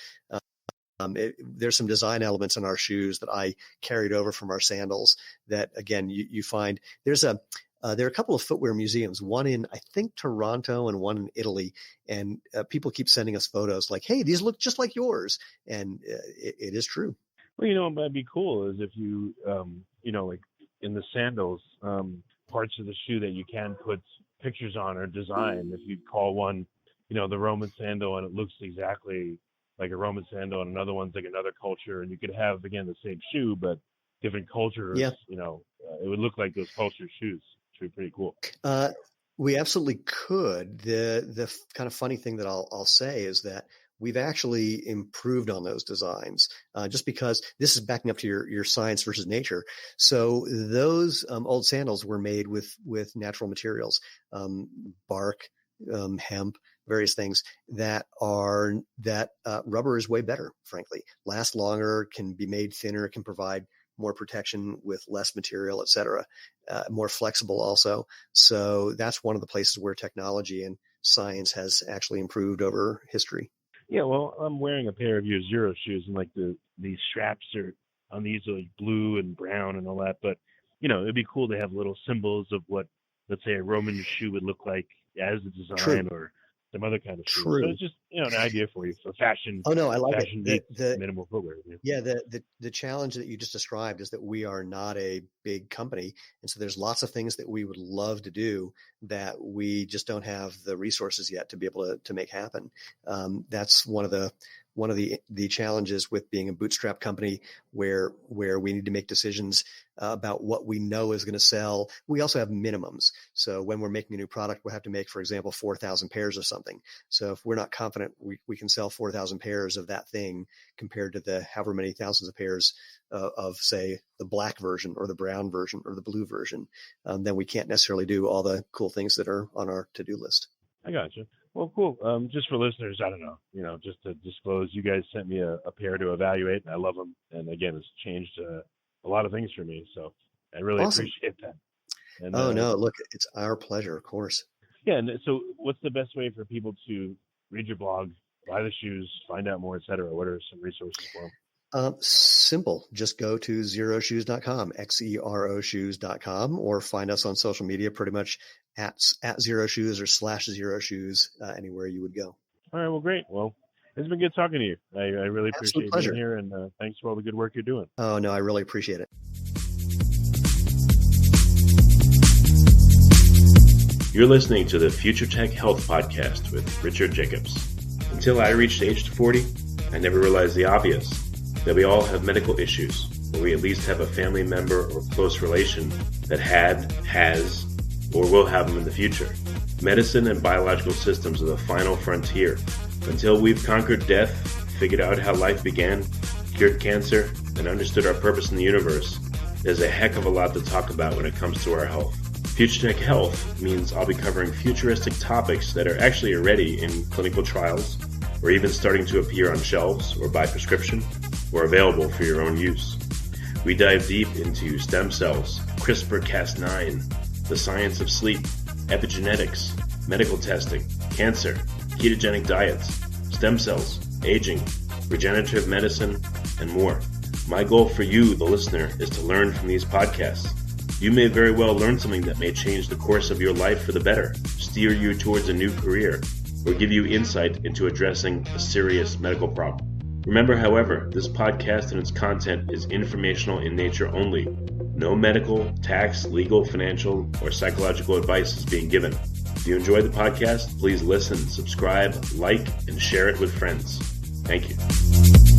There's some design elements in our shoes that I carried over from our sandals that, again, you find. There are a couple of footwear museums, one in, I think, Toronto and one in Italy. And people keep sending us photos like, hey, these look just like yours. And it is true. Well, what might be cool is if you, like in the sandals, parts of the shoe that you can put pictures on or design. If you call one, the Roman sandal, and it looks exactly like a Roman sandal, and another one's like another culture. And you could have, again, the same shoe, but different cultures. Yeah. It would look like those culture shoes. Which would be pretty cool. We absolutely could. The kind of funny thing that I'll say is that we've actually improved on those designs, just because this is backing up to your science versus nature. So those old sandals were made with natural materials, bark, hemp, various things that rubber is way better, frankly, last longer, can be made thinner, can provide more protection with less material, et cetera, more flexible also. So that's one of the places where technology and science has actually improved over history. Yeah, well, I'm wearing a pair of your Xero shoes, and these straps are on these like blue and brown and all that. But it'd be cool to have little symbols of what, let's say, a Roman shoe would look like as a design. True. Or some other kind of shoes. True. So it's just, an idea for you for fashion. Oh no, I like fashion it. meets minimal footwear. Yeah, the challenge that you just described is that we are not a big company, and so there's lots of things that we would love to do that we just don't have the resources yet to be able to make happen. That's one of the challenges with being a bootstrap company, where we need to make decisions about what we know is going to sell. We also have minimums. So when we're making a new product, we'll have to make, for example, 4,000 pairs of something. So if we're not confident we can sell 4,000 pairs of that thing compared to the however many thousands of pairs of, say, the black version or the brown version or the blue version, then we can't necessarily do all the cool things that are on our to-do list. I got you. Well, cool. Just for listeners, I don't know, just to disclose, you guys sent me a pair to evaluate, and I love them. And again, it's changed a lot of things for me. So I really appreciate that. And, no, look, it's our pleasure, of course. Yeah. And so what's the best way for people to read your blog, buy the shoes, find out more, et cetera? What are some resources for them? Simple. Just go to xeroshoes.com, XERO shoes.com, or find us on social media pretty much at Xero Shoes or /Xero Shoes, anywhere you would go. All right. Well, great. Well, it's been good talking to you. I really appreciate being here, and thanks for all the good work you're doing. Oh, no, I really appreciate it. You're listening to the Future Tech Health Podcast with Richard Jacobs. Until I reached age 40, I never realized the obvious, that we all have medical issues, or we at least have a family member or close relation that has, or will have them in the future. Medicine and biological systems are the final frontier. Until we've conquered death, figured out how life began, cured cancer, and understood our purpose in the universe, there's a heck of a lot to talk about when it comes to our health. Future Tech Health means I'll be covering futuristic topics that are actually already in clinical trials, or even starting to appear on shelves or by prescription, or available for your own use. We dive deep into stem cells, CRISPR-Cas9, the science of sleep, epigenetics, medical testing, cancer, ketogenic diets, stem cells, aging, regenerative medicine, and more. My goal for you, the listener, is to learn from these podcasts. You may very well learn something that may change the course of your life for the better, steer you towards a new career, or give you insight into addressing a serious medical problem. Remember, however, this podcast and its content is informational in nature only. No medical, tax, legal, financial, or psychological advice is being given. If you enjoyed the podcast, please listen, subscribe, like, and share it with friends. Thank you.